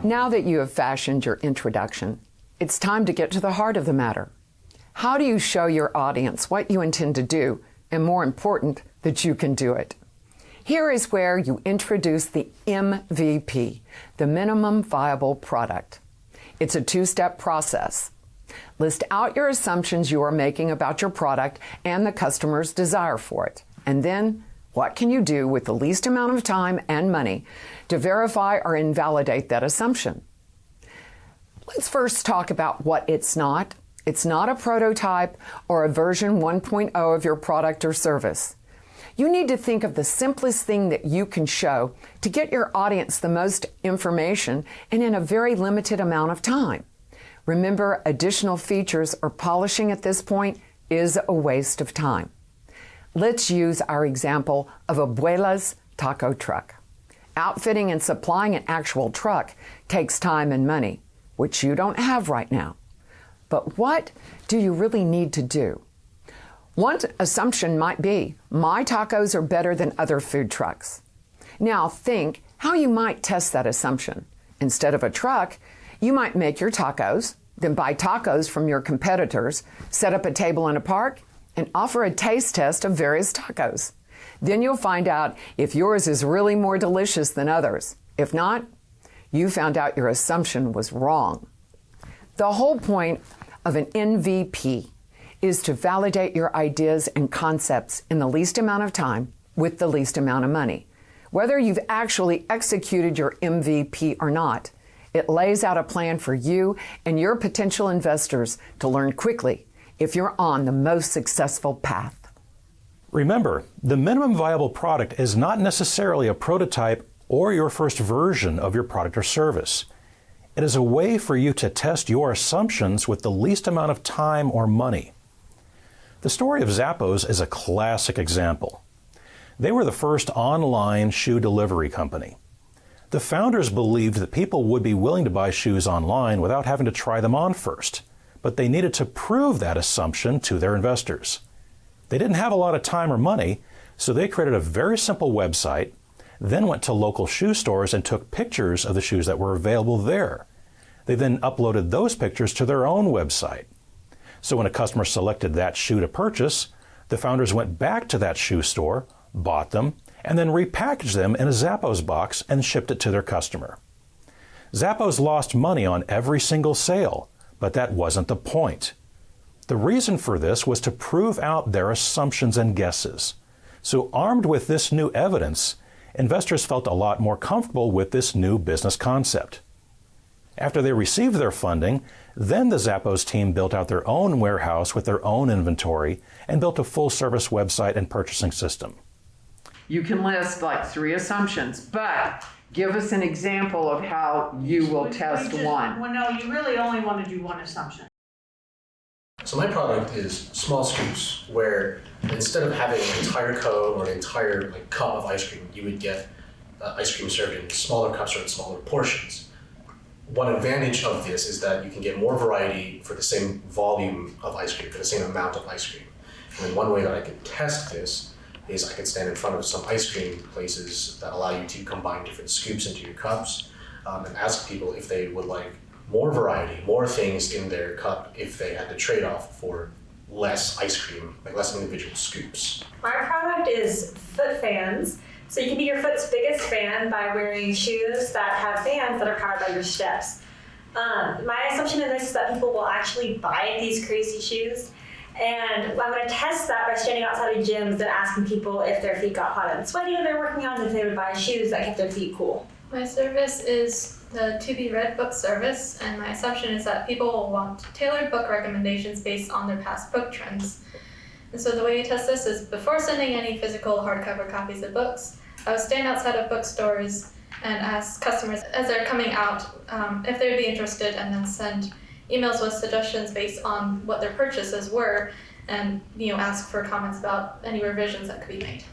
Now that you have fashioned your introduction, it's time to get to the heart of the matter. How do you show your audience what you intend to do, and more important, that you can do it? Here is where you introduce the MVP, the minimum viable product. It's a two-step process. List out your assumptions you are making about your product and the customer's desire for it. And then, what can you do with the least amount of time and money to verify or invalidate that assumption? Let's first talk about what it's not. It's not a prototype or a version 1.0 of your product or service. You need to think of the simplest thing that you can show to get your audience the most information and in a very limited amount of time. Remember, additional features or polishing at this point is a waste of time. Let's use our example of Abuela's taco truck. Outfitting and supplying an actual truck takes time and money, which you don't have right now. But what do you really need to do? One assumption might be, my tacos are better than other food trucks. Now think how you might test that assumption. Instead of a truck, you might make your tacos, then buy tacos from your competitors, set up a table in a park, and offer a taste test of various tacos. Then you'll find out if yours is really more delicious than others. If not, you found out your assumption was wrong. The whole point of an MVP is to validate your ideas and concepts in the least amount of time with the least amount of money. Whether you've actually executed your MVP or not, it lays out a plan for you and your potential investors to learn quickly if you're on the most successful path. Remember, the minimum viable product is not necessarily a prototype or your first version of your product or service. It is a way for you to test your assumptions with the least amount of time or money. The story of Zappos is a classic example. They were the first online shoe delivery company. The founders believed that people would be willing to buy shoes online without having to try them on first, but they needed to prove that assumption to their investors. They didn't have a lot of time or money, so they created a very simple website, then went to local shoe stores and took pictures of the shoes that were available there. They then uploaded those pictures to their own website. So when a customer selected that shoe to purchase, the founders went back to that shoe store, bought them, and then repackaged them in a Zappos box and shipped it to their customer. Zappos lost money on every single sale, but that wasn't the point. The reason for this was to prove out their assumptions and guesses. So armed with this new evidence, investors felt a lot more comfortable with this new business concept. After they received their funding, then the Zappos team built out their own warehouse with their own inventory and built a full-service website and purchasing system. You can list like 3 assumptions, but give us an example of how you will test one. Well, no, you really only want to do one assumption. So my product is small scoops, where instead of having an entire cone or an entire cup of ice cream, you would get ice cream served in smaller cups or in smaller portions. One advantage of this is that you can get more variety for the same volume of ice cream, for the same amount of ice cream. And one way that I can test this is I can stand in front of some ice cream places that allow you to combine different scoops into your cups and ask people if they would like more variety, more things in their cup if they had to trade off for less ice cream, like less individual scoops. My product is foot fans. So you can be your foot's biggest fan by wearing shoes that have fans that are powered by your steps. My assumption in this is that people will actually buy these crazy shoes. And I'm going to test that by standing outside of gyms and asking people if their feet got hot and sweaty when they're working out, and if they would buy shoes that kept their feet cool. My service is the To Be Read book service, and my assumption is that people will want tailored book recommendations based on their past book trends. And so the way you test this is before sending any physical hardcover copies of books, I would stand outside of bookstores and ask customers as they're coming out if they'd be interested, and then send emails with suggestions based on what their purchases were, and ask for comments about any revisions that could be made.